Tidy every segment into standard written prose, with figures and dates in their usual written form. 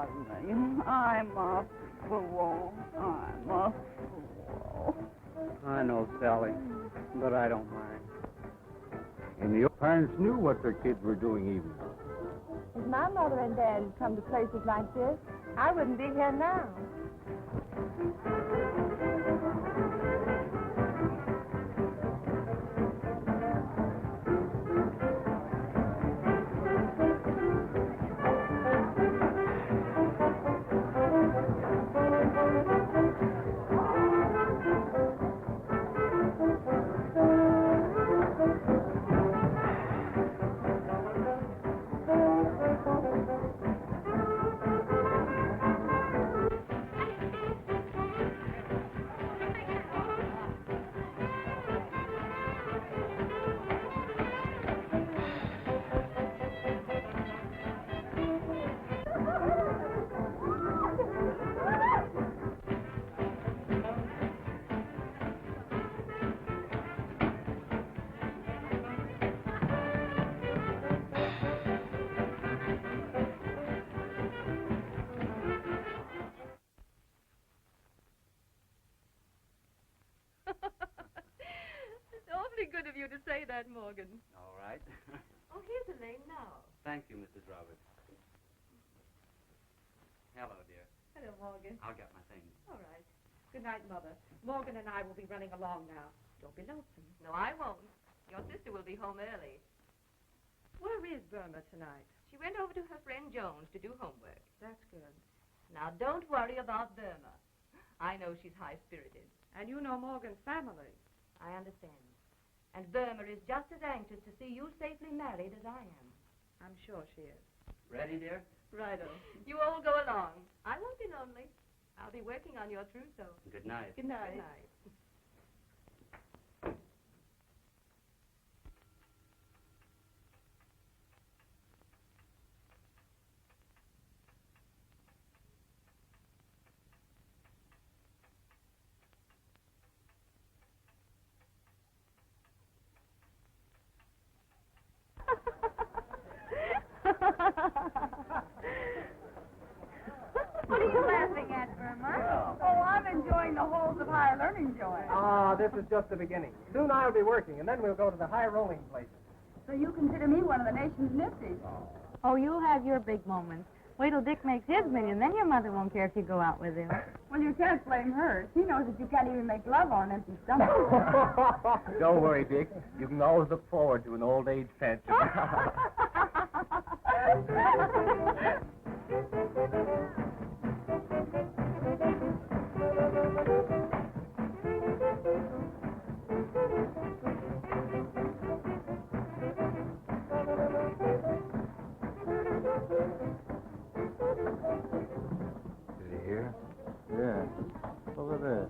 pardon me. I'm a fool. I'm a fool. I know, Sally, but I don't mind. And your parents knew what their kids were doing even. If my mother and dad had come to places like this, I wouldn't be here now. It's awfully good of you to say that, Morgan. All right. Oh, here's Elaine now. Thank you, Mrs. Roberts. Hello, dear. Hello, Morgan. I'll get my things. All right. Good night, Mother. Morgan and I will be running along now. Don't be lonesome. No, I won't. Your sister will be home early. Where is Burma tonight? She went over to her friend Jones to do homework. That's good. Now, don't worry about Burma. I know she's high-spirited. And you know Morgan's family. I understand. And Burma is just as anxious to see you safely married as I am. I'm sure she is. Ready, dear? Righto. You all go along. I won't be lonely. I'll be working on your trousseau. Good night. Good night. Good night. What are you laughing at, Burma? Oh, I'm enjoying the holes of higher learning joint. Ah, this is just the beginning. Soon I'll be working, and then we'll go to the high rolling places. So you consider me one of the nation's nifties? Oh, you'll have your big moments. Wait till Dick makes his million, then your mother won't care if you go out with him. Well, you can't blame her. She knows that you can't even make love on an empty stomach. Don't worry, Dick. You can always look forward to an old age fancy. Is he here? Yeah. Over there.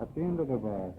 At the end of the bar.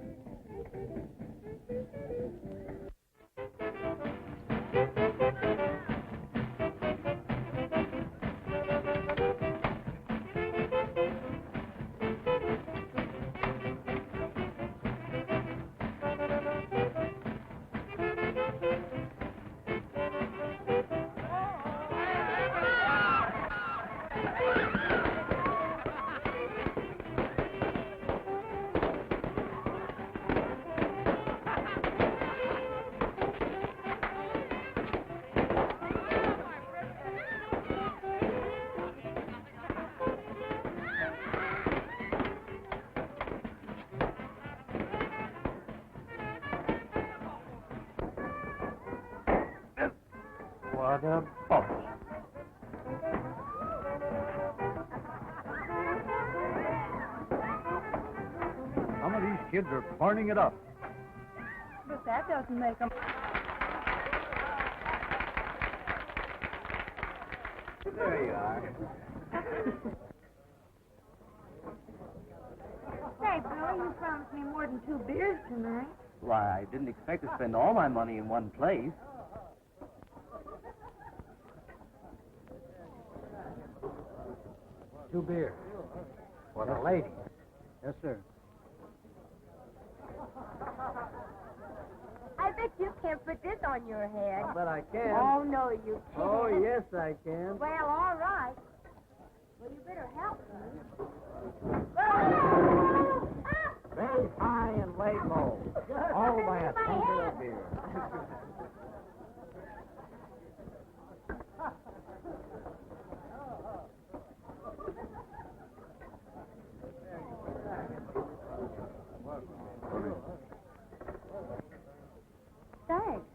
What a bump. Some of these kids are burning it up. But that doesn't make them... There you are. Say, Billy, you promised me more than 2 beers tonight. Why, I didn't expect to spend all my money in one place. Two beers. For the lady. Yes, sir. I bet you can't put this on your head. But I can. Oh, no, you can't. Oh, yes, I can. Well, all right. Well, you better help me. Very high and lay low. All by a tumbler of beer. Thanks.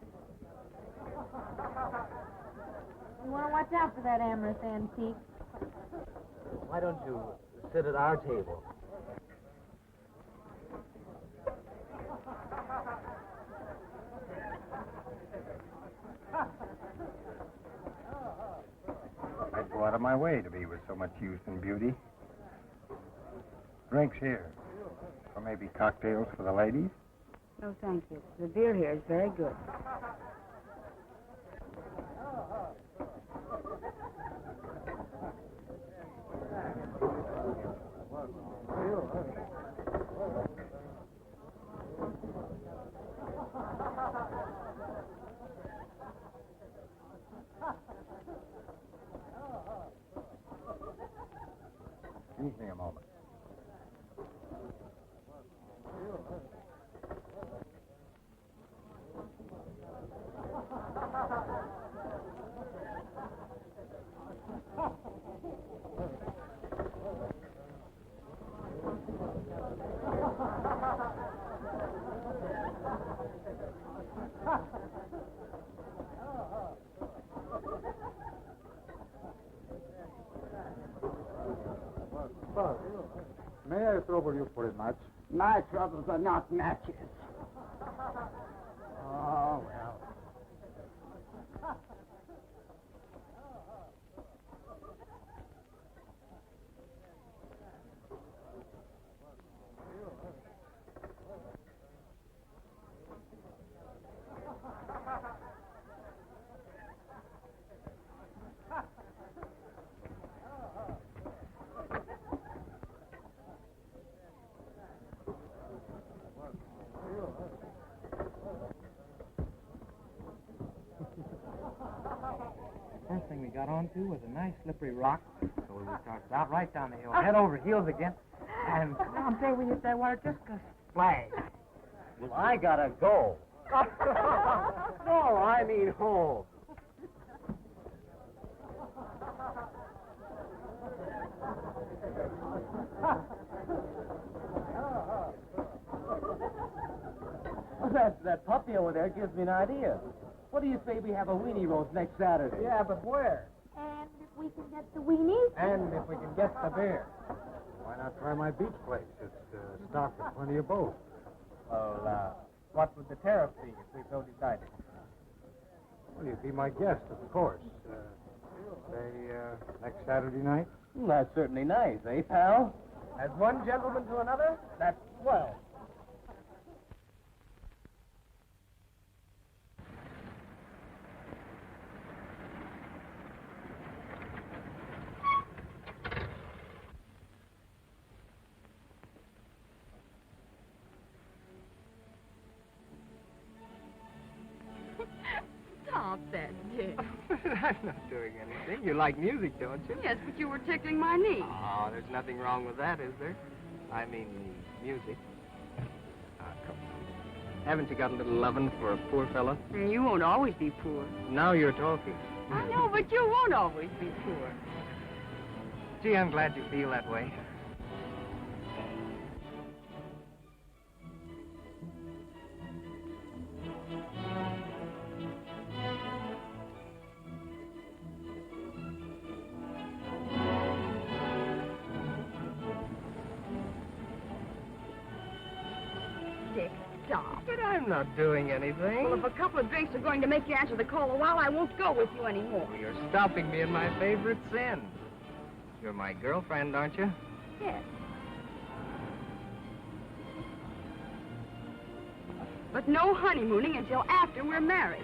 You want to watch out for that amorous antique. Why don't you sit at our table? I'd go out of my way to be with so much youth and beauty. Drinks here. Or maybe cocktails for the ladies? No, thank you. The beer here is very good. Excuse me a moment. May I trouble you for a match? My troubles are not matches. Oh, well. First thing we got onto was a nice slippery rock, so we started out right down the hill, head over heels again, and come on, there we hit that water just a splash. Well, I gotta go. No, I mean home. Well, that puppy over there gives me an idea. What do you say we have a weenie roast next Saturday? Yeah, but where? And if we can get the weenies? And if we can get the beer. Why not try my beach place? It's stocked with plenty of both. Well, what would the tariff be if we so decided? Well, you'd be my guest, of course. Say, next Saturday night? Well, that's certainly nice, eh, pal? As one gentleman to another, that's swell. Stop that, Dick. I'm not doing anything. You like music, don't you? Yes, but you were tickling my knee. Oh, there's nothing wrong with that, is there? I mean, music. Ah, come on. Haven't you got a little lovin' for a poor fella? And you won't always be poor. Now you're talking. I know, but you won't always be poor. Gee, I'm glad you feel that way. Dick, stop. But I'm not doing anything. Well, if a couple of drinks are going to make you answer the call a while, I won't go with you anymore. You're stopping me in my favorite sin. You're my girlfriend, aren't you? Yes. But no honeymooning until after we're married.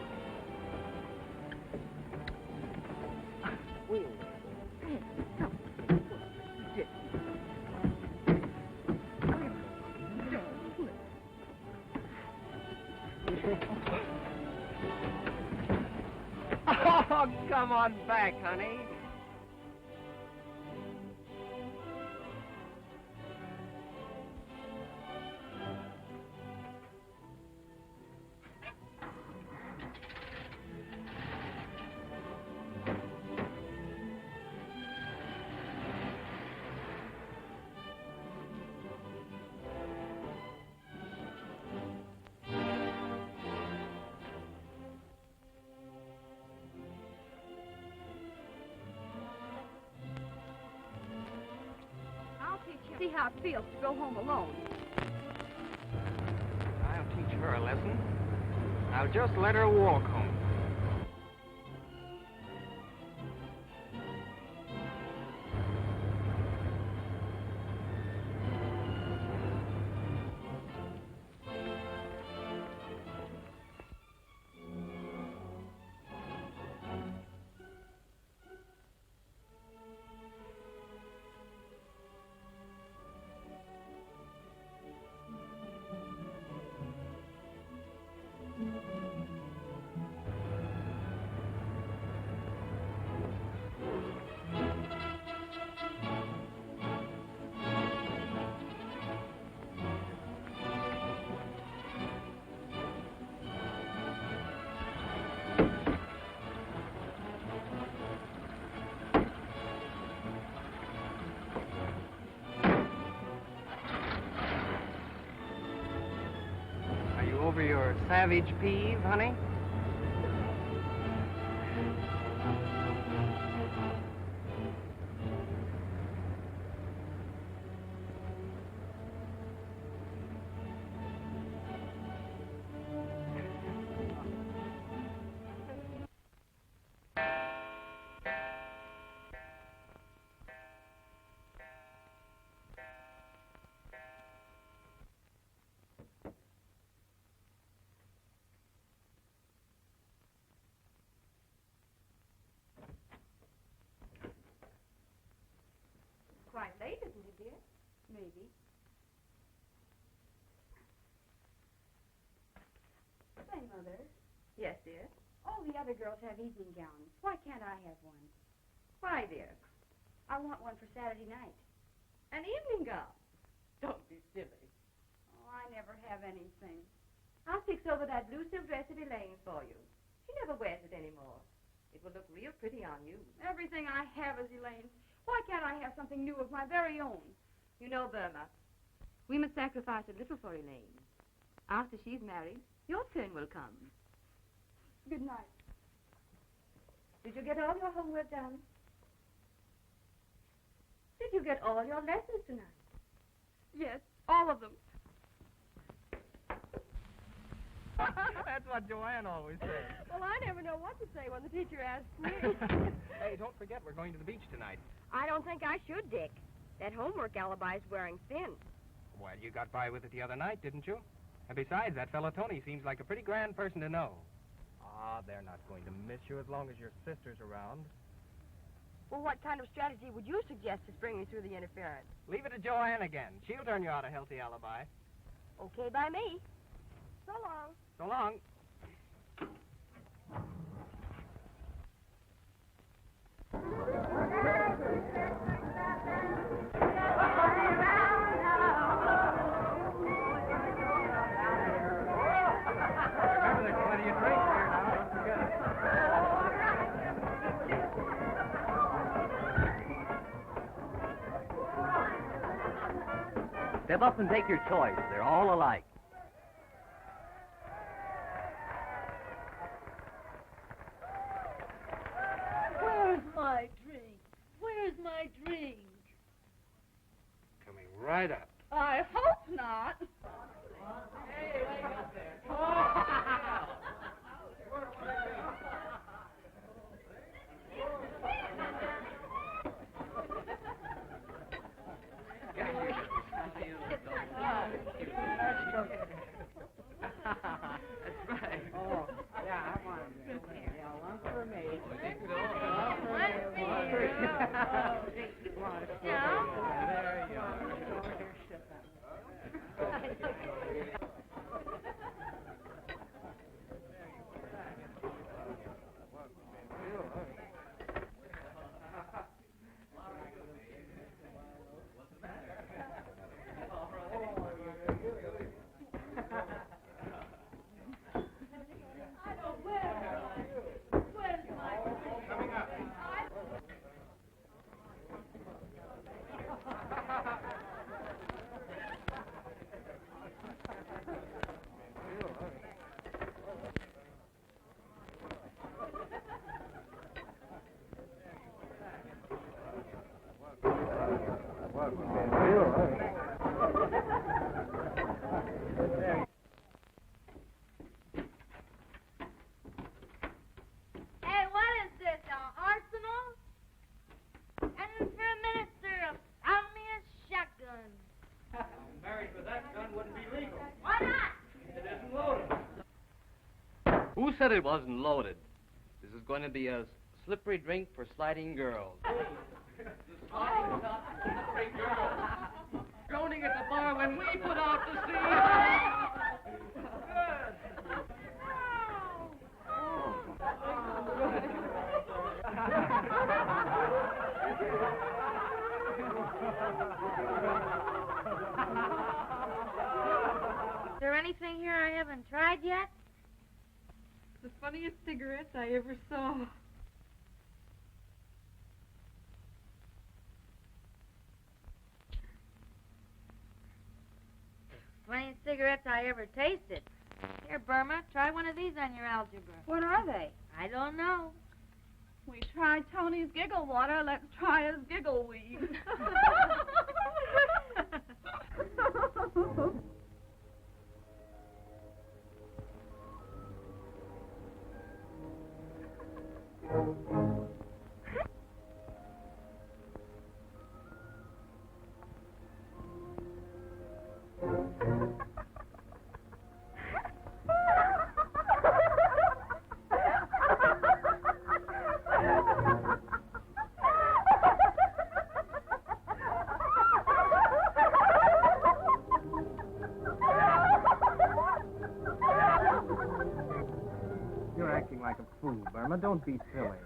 Oh, come on back, honey. see how it feels to go home alone. I'll teach her a lesson. I'll just let her walk home. Over your savage peeve, honey? Quite late, isn't it, dear? Maybe. Say, Mother, Yes, dear. all the other girls have evening gowns. Why can't I have one? Why, dear? I want one for Saturday night. An evening gown. Don't be silly. Oh, I never have anything. I'll fix over that blue silk dress of Elaine's for you. She never wears it anymore. It will look real pretty on you. Everything I have is Elaine's. Why can't I have something new of my very own? You know, Burma, we must sacrifice a little for Elaine. After she's married, your turn will come. Good night. Did you get all your homework done? Did you get all your lessons tonight? Yes, all of them. That's what Joanne always says. Well, I never know what to say when the teacher asks me. Hey, don't forget we're going to the beach tonight. I don't think I should, Dick. That homework alibi's wearing thin. Well, you got by with it the other night, didn't you? And besides, that fellow Tony seems like a pretty grand person to know. Ah, they're not going to miss you as long as your sister's around. Well, what kind of strategy would you suggest to spring me through the interference? Leave it to Joanne again. She'll turn you out a healthy alibi. Okay by me. So long. So long. Remember, there's plenty of drinks here now. Don't forget it. Step up and take your choice. They're all alike. Where's my drink? Where's my drink? Coming right up. I hope not. That's right. Oh, yeah, I want them. Yeah, one for me. There you are. said it wasn't loaded? This is going to be a slippery drink for sliding girls. Slippery girls. Droning at the bar when we put out the scene. Is there anything here I haven't tried yet? The funniest cigarettes I ever saw. Funniest cigarettes I ever tasted. Here, Burma, try one of these on your algebra. What are they? I don't know. We tried Tony's giggle water. Let's try his giggle weed. You're acting like a fool, Burma. Don't be silly.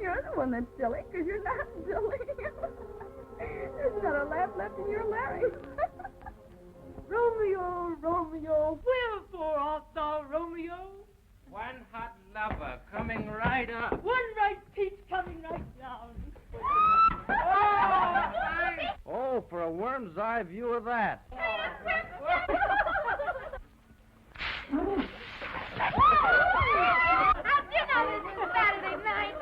You're the one that's silly, because you're not silly. There's not a laugh left in your larynx. Romeo, Romeo, wherefore art thou Romeo? One hot lover coming right up. One right peach coming right down. Oh, for a worm's eye view of that. How'd you know this was Saturday night?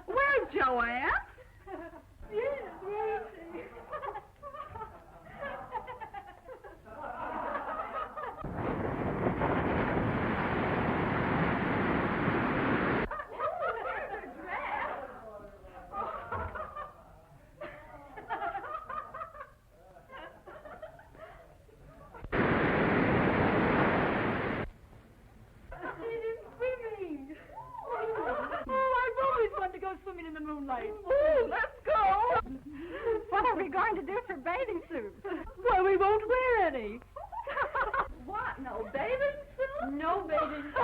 Where's Joanne? Swimming in the moonlight. Ooh, let's go. What are we going to do for bathing suits? Well, we won't wear any. What? No bathing suits? No bathing suits.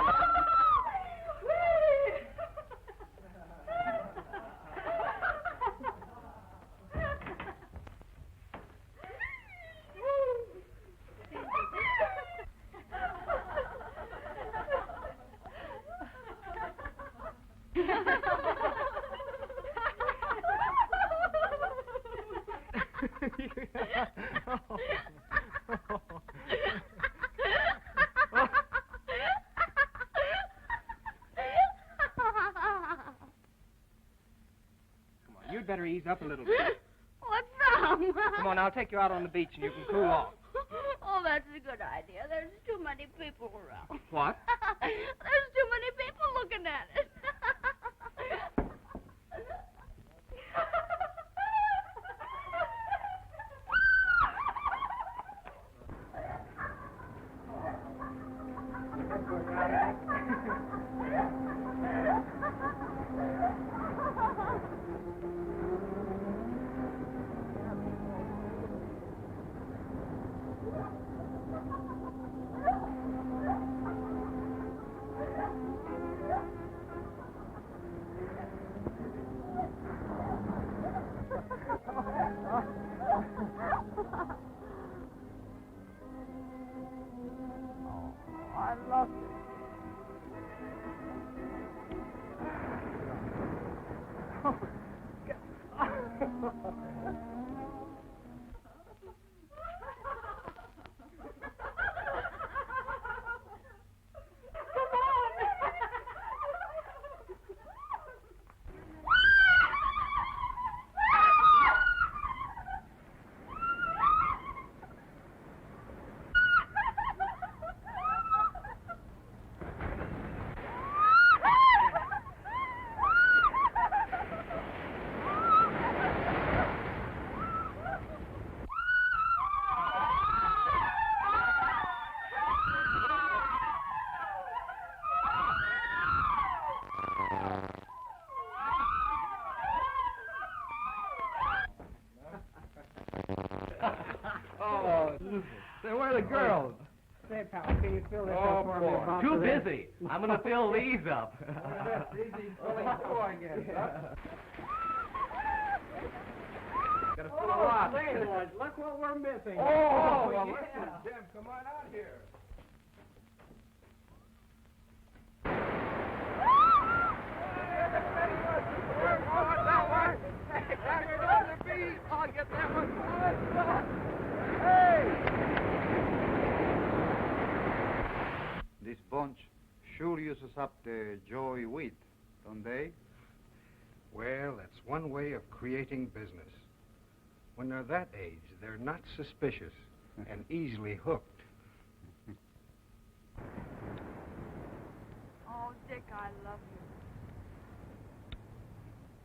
You'd better ease up a little bit. What's wrong? Come on, I'll take you out on the beach and you can cool off. Oh, that's a good idea. There's too many people around. What? There's too many people looking at it. Oh, say, where are the girls? Say, pal, can you fill this up for me? About Too this? busy. I'm going to fill these up. I guess. Gotta fill a lot. Look what we're missing. Oh, well, yeah. listen, Jim, come on out here. This bunch sure uses up the joy wheat, don't they? Well, that's one way of creating business. When they're that age, they're not suspicious and easily hooked. Oh, Dick, I love you.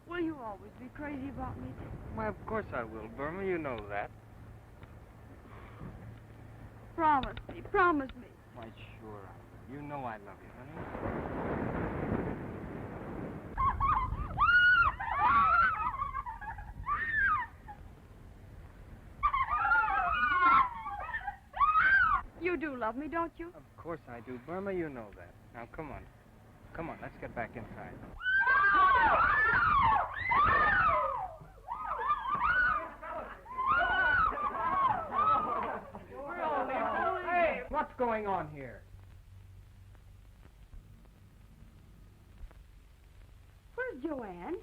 Will you always be crazy about me? Why, of course I will, Burma. You know that. Promise me. Why, sure I will. You know I love you, honey. You do love me, don't you? Of course I do, Burma. You know that. Now, come on. Come on, let's get back inside. Hey, what's going on here? Where's Joanne?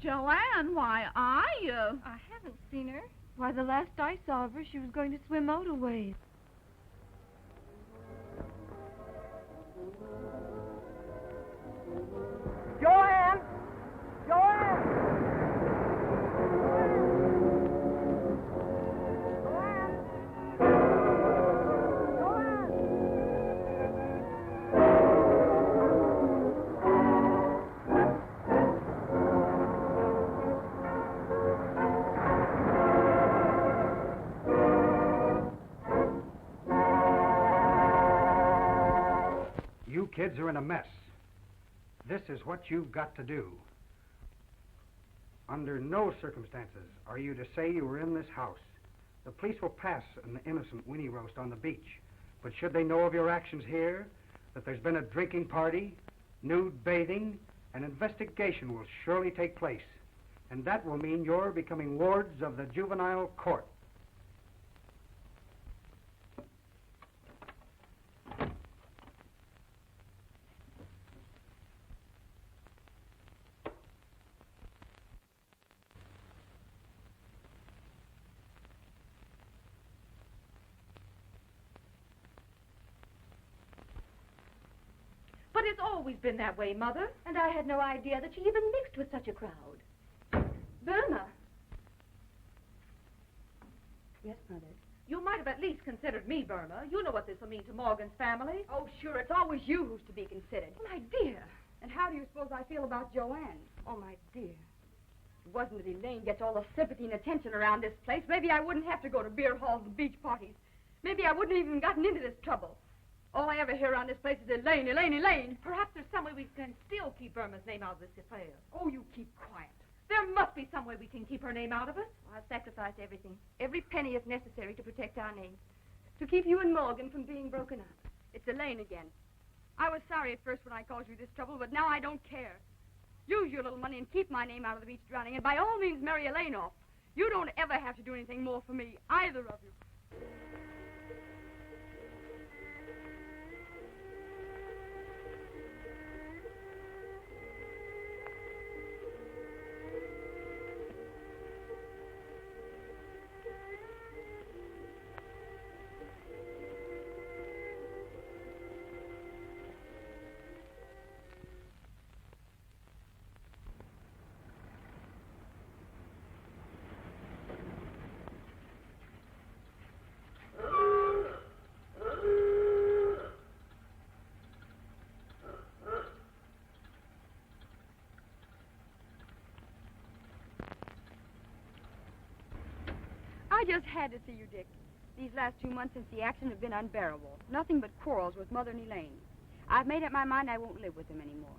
Joanne, why, I haven't seen her. Why, the last I saw of her, she was going to swim motorways. Joanne! Joanne! You kids are in a mess. This is what you've got to do. Under no circumstances are you to say you were in this house. The police will pass an innocent Winnie roast on the beach. But should they know of your actions here, that there's been a drinking party, nude bathing, an investigation will surely take place. And that will mean you're becoming wards of the juvenile court. But it's always been that way, Mother. And I had no idea that she even mixed with such a crowd. Burma. Yes, Mother. You might have at least considered me, Burma. You know what this will mean to Morgan's family. Oh, sure, it's always you who's to be considered. My dear. And how do you suppose I feel about Joanne? Oh, my dear. If it wasn't that Elaine gets all the sympathy and attention around this place, maybe I wouldn't have to go to beer halls and beach parties. Maybe I wouldn't have even gotten into this trouble. All I ever hear around this place is Elaine, Elaine, Elaine. Perhaps there's some way we can still keep Burma's name out of this affair. Oh, you keep quiet. There must be some way we can keep her name out of it. I've sacrificed everything. Every penny is necessary to protect our name. To keep you and Morgan from being broken up. It's Elaine again. I was sorry at first when I caused you this trouble, but now I don't care. Use your little money and keep my name out of the beach drowning, and by all means marry Elaine off. You don't ever have to do anything more for me, either of you. I just had to see you, Dick. These last 2 months since the accident have been unbearable. Nothing but quarrels with Mother and Elaine. I've made up my mind I won't live with him anymore.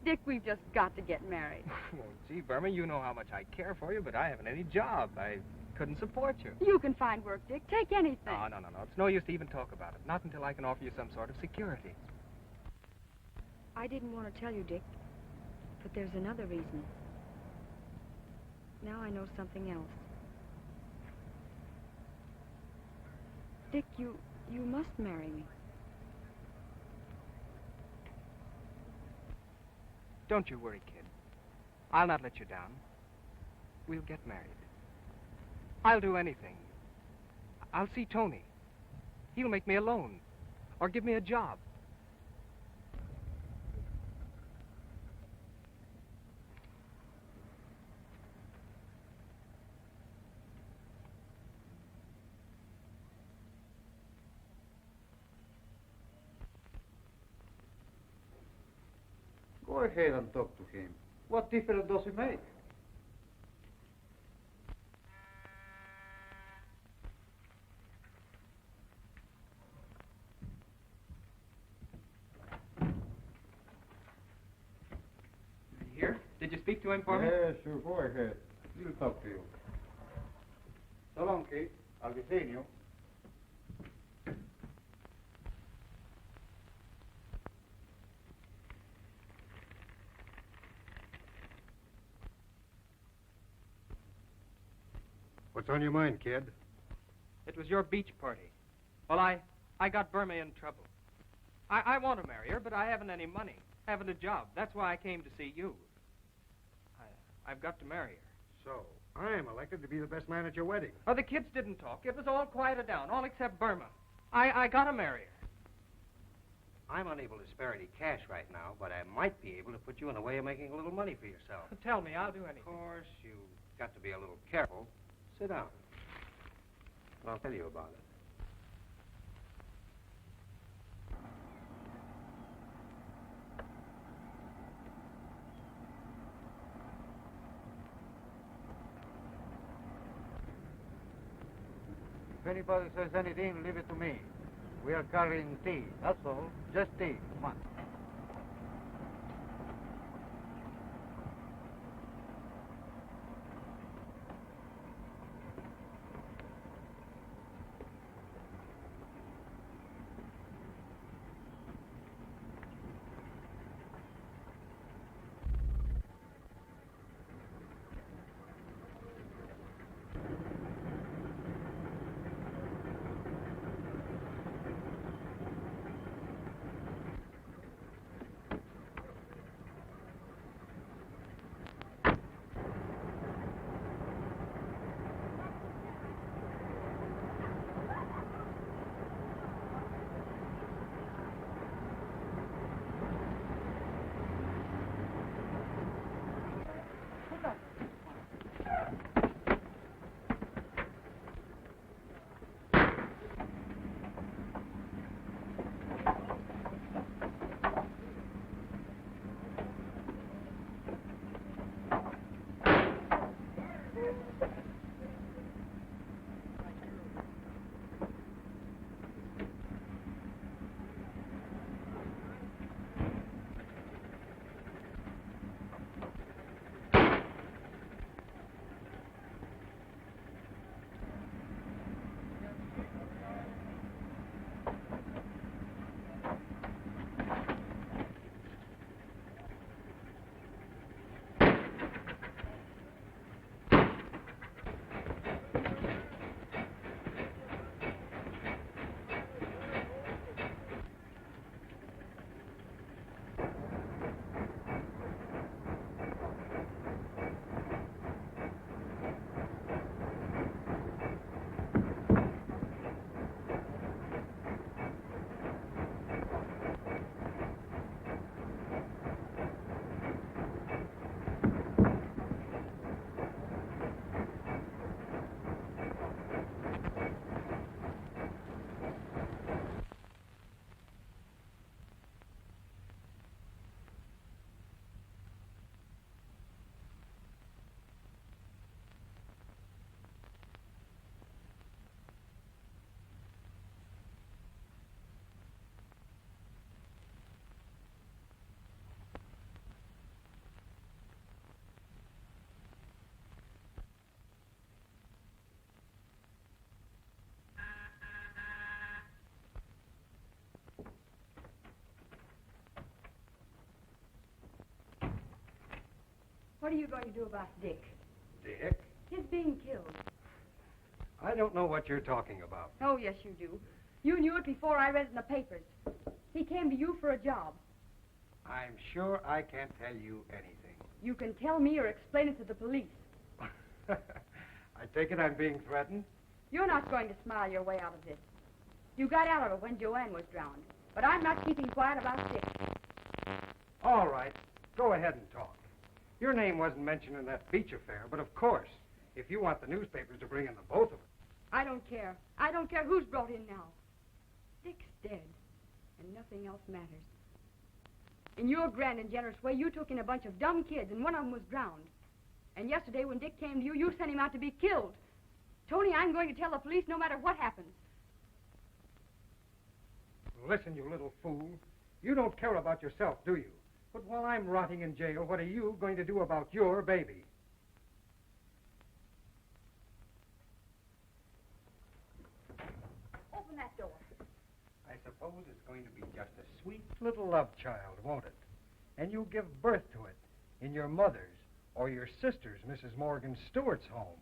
Dick, we've just got to get married. Well, gee, Burma, you know how much I care for you, but I haven't any job. I couldn't support you. You can find work, Dick. Take anything. No. It's no use to even talk about it. Not until I can offer you some sort of security. I didn't want to tell you, Dick, but there's another reason. Now I know something else. Dick, you must marry me. Don't you worry, kid. I'll not let you down. We'll get married. I'll do anything. I'll see Tony. He'll make me a loan or give me a job. Go ahead and talk to him. What difference does it make? Here? Did you speak to him for me? Yeah, sure. Go ahead. He'll talk to you. So long, Kate. I'll be seeing you. What's on your mind, kid? It was your beach party. Well, I got Burma in trouble. I want to marry her, but I haven't any money, haven't a job. That's why I came to see you. I've got to marry her. So, I'm elected to be the best man at your wedding. Oh, the kids didn't talk. It was all quieted down, all except Burma. I got to marry her. I'm unable to spare any cash right now, but I might be able to put you in a way of making a little money for yourself. Tell me, I'll do anything. Of course, you've got to be a little careful. Sit down. And I'll tell you about it. If anybody says anything, leave it to me. We are carrying tea, that's all. Just tea. Come on. What are you going to do about Dick? Dick? His being killed. I don't know what you're talking about. Oh, yes, you do. You knew it before I read it in the papers. He came to you for a job. I'm sure I can't tell you anything. You can tell me or explain it to the police. I take it I'm being threatened? You're not going to smile your way out of this. You got out of it when Joanne was drowned. But I'm not keeping quiet about Dick. All right. Go ahead and talk. Your name wasn't mentioned in that beach affair, but of course, if you want the newspapers to bring in the both of us. I don't care. I don't care who's brought in now. Dick's dead, and nothing else matters. In your grand and generous way, you took in a bunch of dumb kids, and one of them was drowned. And yesterday, when Dick came to you, you sent him out to be killed. Tony, I'm going to tell the police no matter what happens. Listen, you little fool. You don't care about yourself, do you? But while I'm rotting in jail, what are you going to do about your baby? Open that door. I suppose it's going to be just a sweet little love child, won't it? And you'll give birth to it in your mother's or your sister's, Mrs. Morgan Stewart's home.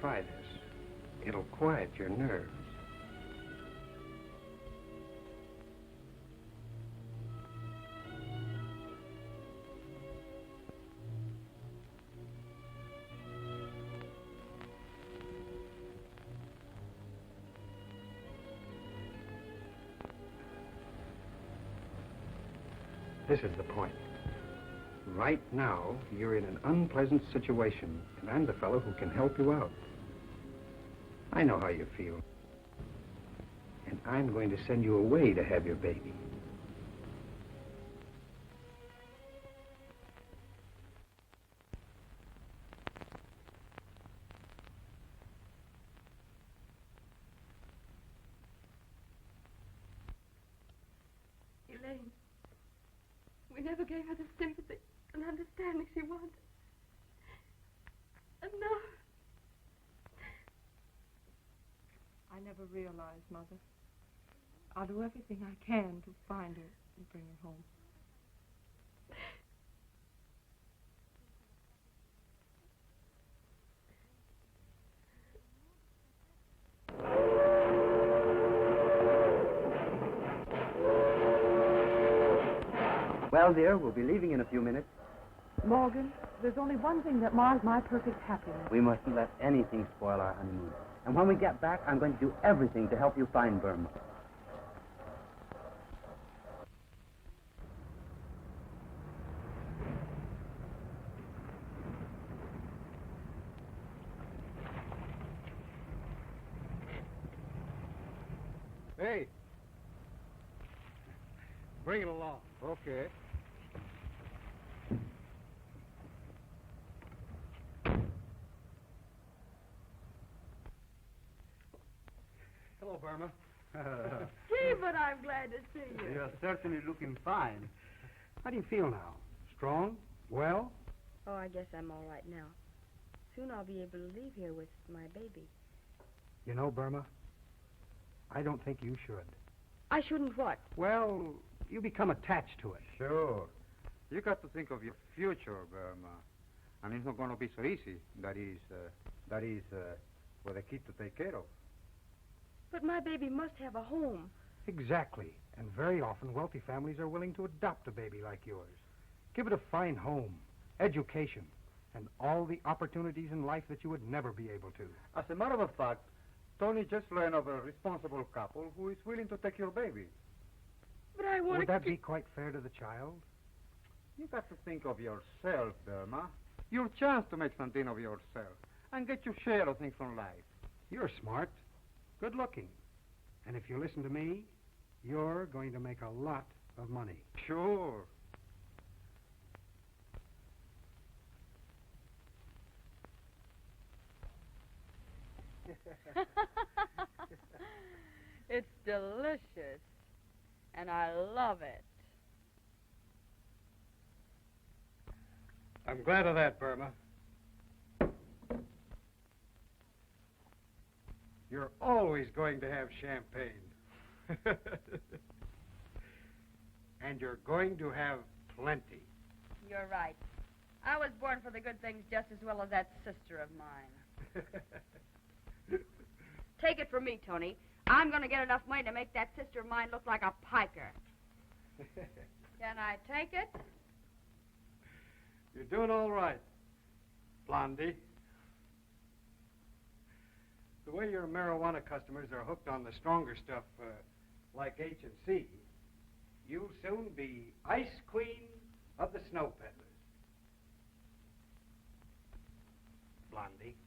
Try this. It'll quiet your nerves. This is the point. Right now, you're in an unpleasant situation, and I'm the fellow who can help you out. I know how you feel. And I'm going to send you away to have your baby. Elaine, we never gave her the sympathy and understanding she wanted. And now... I never realized, Mother. I'll do everything I can to find her and bring her home. Well, dear, we'll be leaving in a few minutes. Morgan, there's only one thing that mars my perfect happiness. We mustn't let anything spoil our honeymoon. And when we get back, I'm going to do everything to help you find Burma. Hey. Bring it along. Okay. Hello, Burma. Gee, but I'm glad to see you. You're certainly looking fine. How do you feel now? Strong? Well? Oh, I guess I'm all right now. Soon I'll be able to leave here with my baby. You know, Burma, I don't think you should. I shouldn't what? Well, you become attached to it. Sure. You got to think of your future, Burma. And it's not going to be so easy. That is for the kid to take care of. But my baby must have a home. Exactly. And very often, wealthy families are willing to adopt a baby like yours. Give it a fine home, education, and all the opportunities in life that you would never be able to. As a matter of fact, Tony just learned of a responsible couple who is willing to take your baby. But I want Would that be quite fair to the child? You got to think of yourself, Burma. Your chance to make something of yourself and get your share of things from life. You're smart, good looking. And if you listen to me, you're going to make a lot of money. Sure. It's delicious, and I love it. I'm glad of that, Burma. You're always going to have champagne. And you're going to have plenty. You're right. I was born for the good things just as well as that sister of mine. Take it from me, Tony. I'm going to get enough money to make that sister of mine look like a piker. Can I take it? You're doing all right, Blondie. The way your marijuana customers are hooked on the stronger stuff, like H&C, you'll soon be Ice Queen of the Snow Peddlers. Blondie.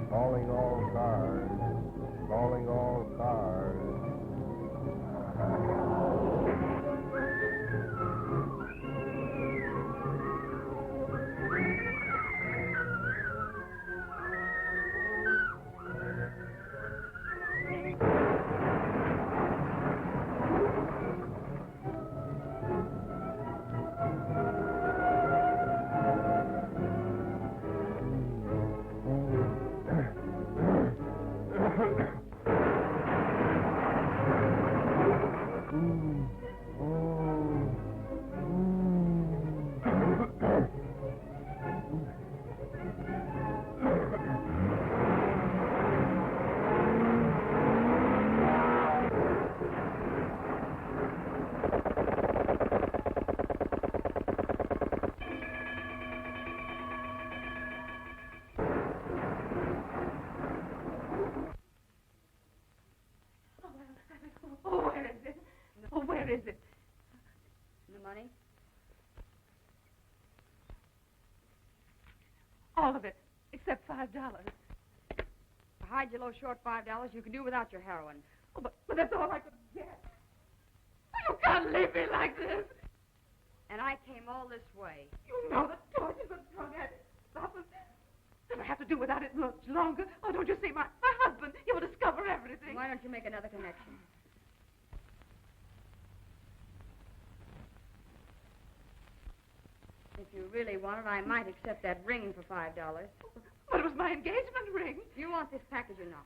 Calling all cars. Calling all cars. Oh, where is it? Oh, where is it? The money? All of it, except $5. To hide your low short $5, you can do without your heroin. Oh, but that's all I could get. You can't leave me like this. And I came all this way. You know the tortures of drug addicts suffer. And I have to do without it much longer. Oh, don't you see, my husband, he will discover everything. Why don't you make another connection? If you really want it, I might accept that ring for $5. But it was my engagement ring. You want this package or not?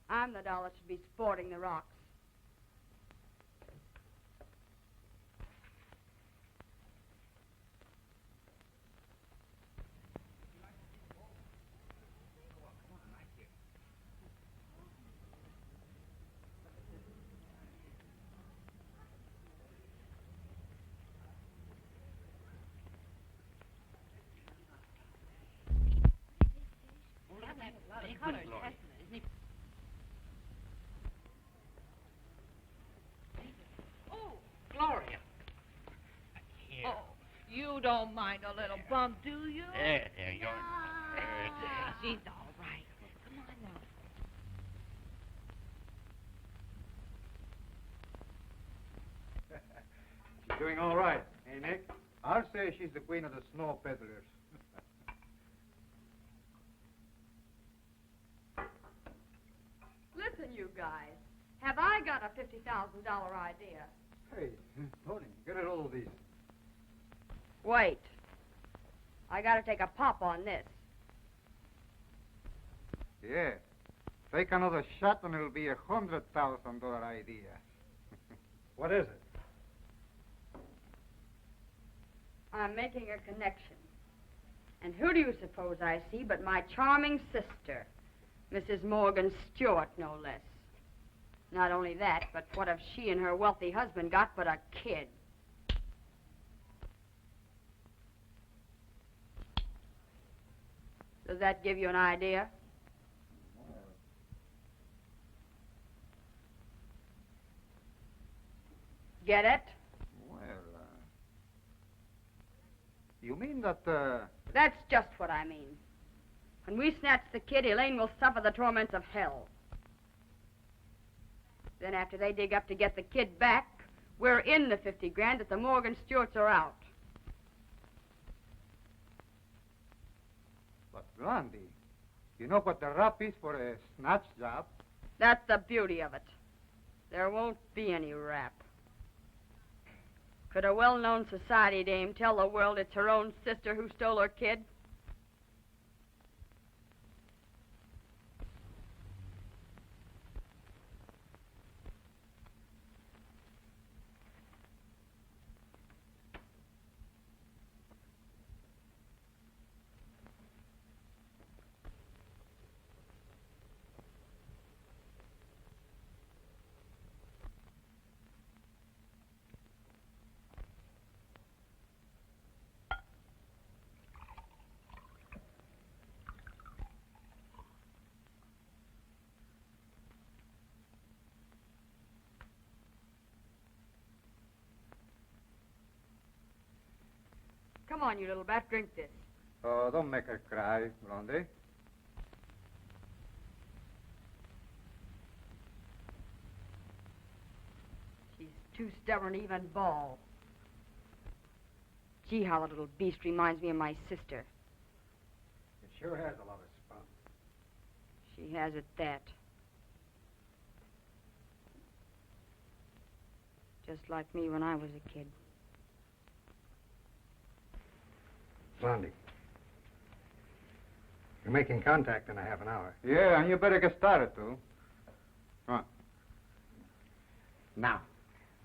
I'm the doll that should be sporting the rocks. Gloria. Here. Oh, you don't mind a little bump, do you? There, you're... She's all right. Come on now. She's doing all right, eh, Nick? I'll say she's the queen of the snow peddlers. Listen, you guys. Have I got a $50,000 idea? Hey, Tony, get a hold of these. Wait. I gotta take a pop on this. Yeah. Take another shot and it'll be $100,000 idea. What is it? I'm making a connection. And who do you suppose I see but my charming sister, Mrs. Morgan Stewart, no less. Not only that, but what have she and her wealthy husband got but a kid? Does that give you an idea? Get it? Well, you mean that, That's just what I mean. When we snatch the kid, Elaine will suffer the torments of hell. Then after they dig up to get the kid back, we're in the 50 grand that the Morgan Stewarts are out. But Blondie, you know what the rap is for a snatch job? That's the beauty of it. There won't be any rap. Could a well-known society dame tell the world it's her own sister who stole her kid? Come on, you little bat, drink this. Oh, don't make her cry, Blondie. She's too stubborn to even bawl. Gee, how the little beast reminds me of my sister. It sure has a lot of spunk. She has at that. Just like me when I was a kid. Blondie. You're making contact in a half an hour. Yeah, and you better get started, too. Come on.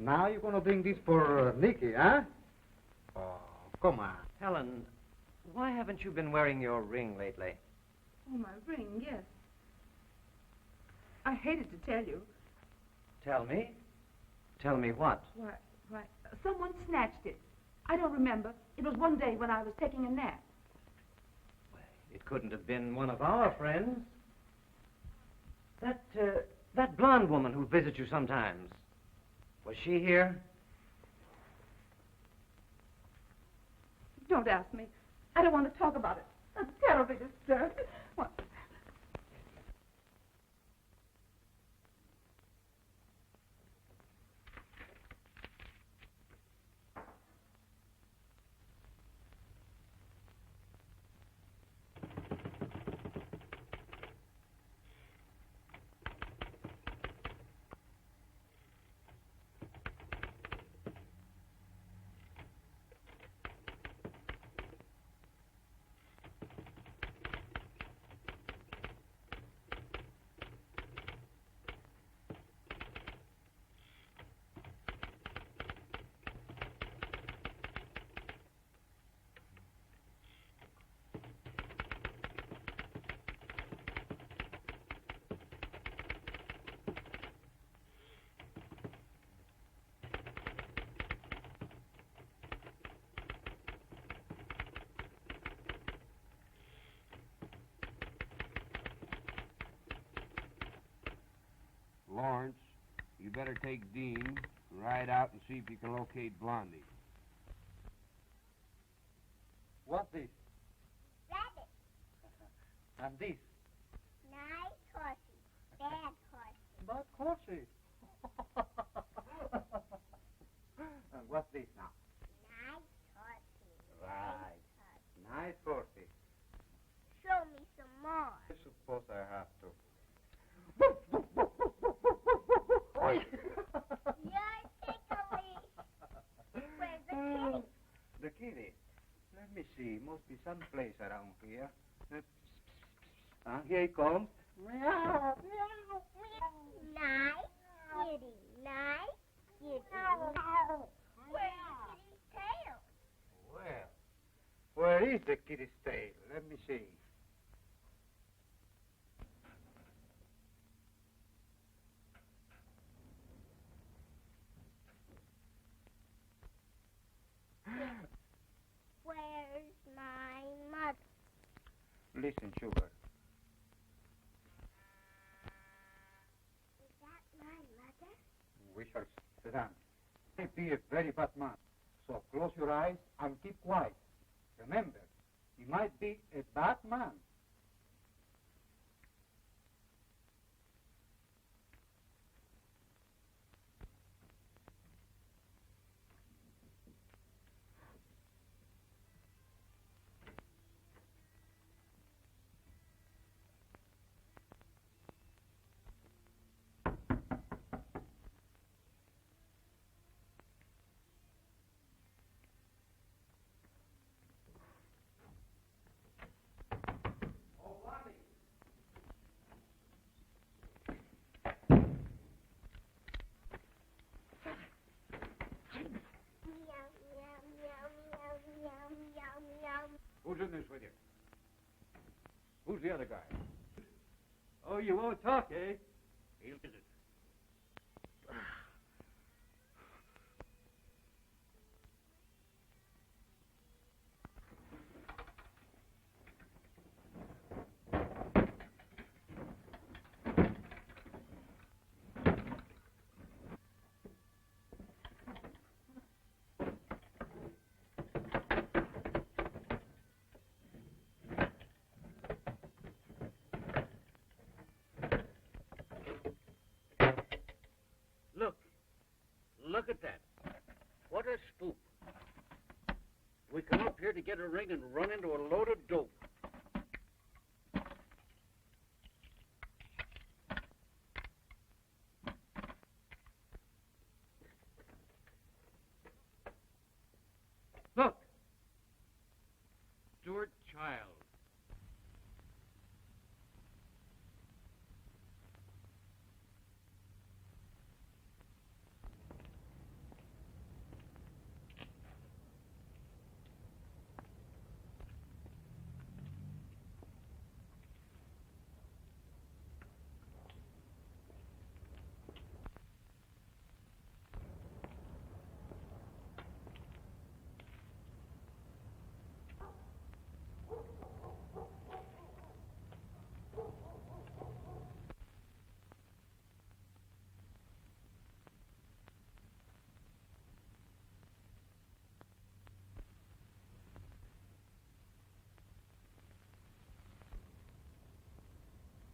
Now you're going to bring this for Nicky, huh? Oh, come on. Helen, why haven't you been wearing your ring lately? Oh, my ring, yes. I hated to tell you. Tell me? Tell me what? Why, someone snatched it. I don't remember. It was one day when I was taking a nap. It couldn't have been one of our friends. That blonde woman who visits you sometimes. Was she here? Don't ask me. I don't want to talk about it. I'm terribly disturbed. What? Lawrence, you better take Dean, ride out and see if you can locate Blondie. What's this? Rabbit. And this? Nice horsey. Bad horsey. Bad horsey. And what's this now? Nice horsey. Right. Nice horsey. Show me some more. I suppose I have to. You're ticklish. Where's the kitty? The kitty? Let me see. Must be some place around here. Here he comes. Nice kitty. Nice kitty. Where's the kitty's tail? Well, where is the kitty's tail? Let me see. listen, sugar. Is that my mother? We shall sit down. He be a very bad man. So close your eyes and keep quiet. Remember, he might be a bad man. Meow, meow, meow, meow, meow, meow, meow. Who's in this with you? Who's the other guy? Oh, you won't talk, eh? He'll visit. Look at that. What a spook. We come up here to get a ring and run into a load of dope. Look. Stuart Child.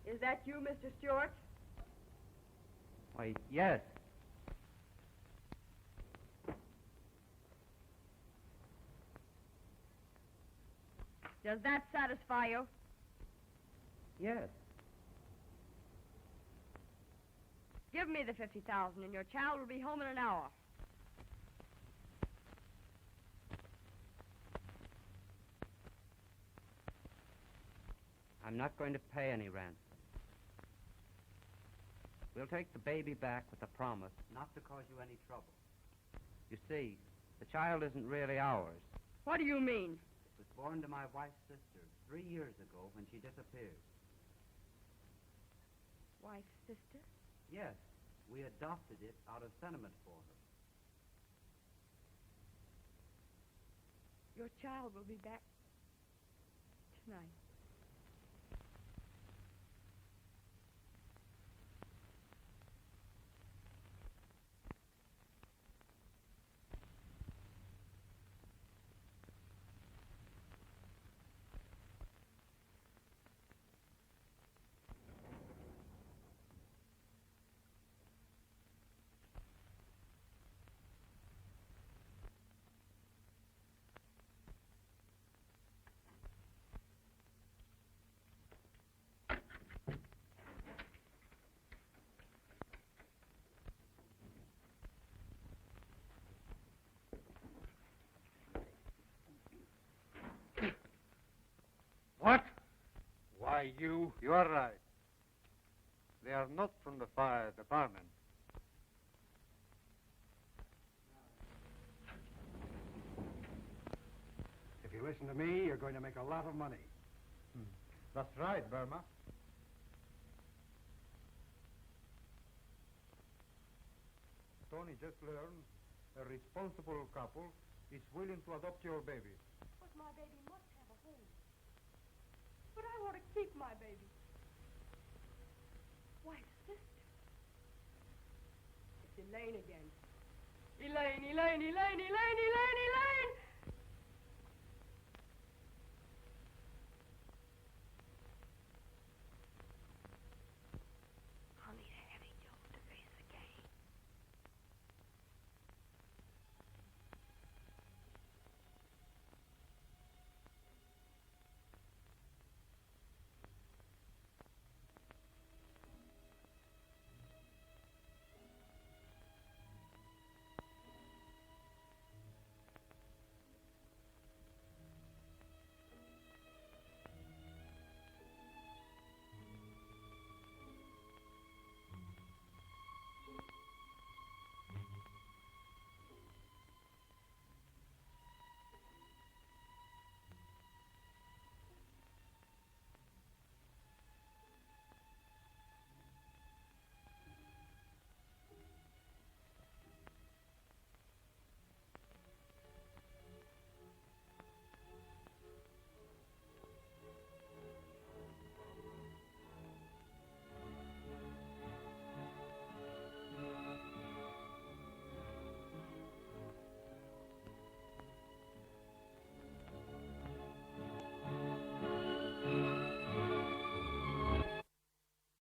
Is that you, Mr. Stewart? Why, yes. Does that satisfy you? Yes. Give me the 50,000 and your child will be home in an hour. I'm not going to pay any ransom. We'll take the baby back with a promise not to cause you any trouble. You see, the child isn't really ours. What do you mean? It was born to my wife's sister 3 years ago when she disappeared. Wife's sister? Yes, we adopted it out of sentiment for her. Your child will be back tonight. What? Why, you are right. They are not from the fire department. If you listen to me, you're going to make a lot of money. That's right, Burma. Tony just learned a responsible couple is willing to adopt your baby. But my baby must have a home. But I want to keep my baby. Wife's sister. It's Elaine again. Elaine, Elaine, Elaine, Elaine, Elaine,